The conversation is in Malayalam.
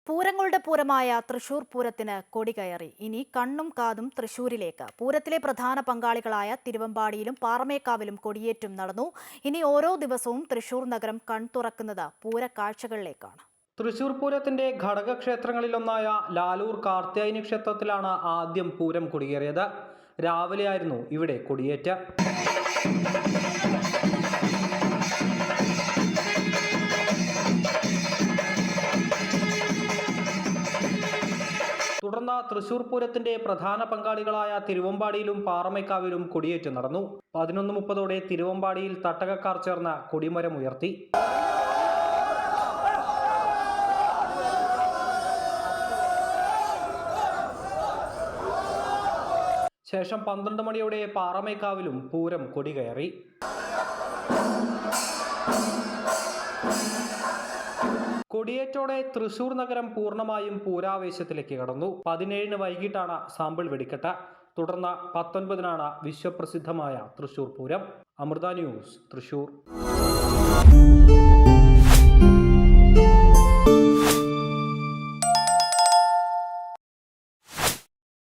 പൂരങ്ങളുടെ പൂരമായ തൃശൂർ പൂരത്തിന് കൊടികയറി. ഇനി കണ്ണും കാതും തൃശൂരിലേക്ക്. പൂരത്തിലെ പ്രധാന പങ്കാളികളായ തിരുവമ്പാടിയിലും പാറമേക്കാവിലും കൊടിയേറ്റം നടന്നു. ഇനി ഓരോ ദിവസവും തൃശൂർ നഗരം കൺതുറക്കുന്നത് പൂരക്കാഴ്ചകളിലേക്കാണ്. തൃശൂർ പൂരത്തിന്റെ ഘടകക്ഷേത്രങ്ങളിലൊന്നായ ലാലൂർ കാർത്യായനി ക്ഷേത്രത്തിലാണ് ആദ്യം പൂരം കൊടിയേറിയത്. രാവിലെയായിരുന്നു ഇവിടെ കൊടിയേറ്റ്. തുടർന്ന് തൃശൂർ പൂരത്തിന്റെ പ്രധാന പങ്കാളികളായ തിരുവമ്പാടിയിലും പാറമേക്കാവിലും കൊടിയേറ്റ് നടന്നു. 11:30 തിരുവമ്പാടിയിൽ തട്ടകക്കാർ ചേർന്ന് കൊടിമരം ഉയർത്തി. ശേഷം 12 മണിയോടെ പാറമേക്കാവിലും പൂരം കൊടികയറി. കൊടിയേറ്റോടെ തൃശൂർ നഗരം പൂർണ്ണമായും പൂരാവേശത്തിലേക്ക് കടന്നു. 17-ന് വൈകിട്ടാണ് സാമ്പിൾ വെടിക്കെട്ട്. തുടർന്ന് 19-നാണ് വിശ്വപ്രസിദ്ധമായ തൃശൂർ പൂരം. അമൃത ന്യൂസ്, തൃശൂർ.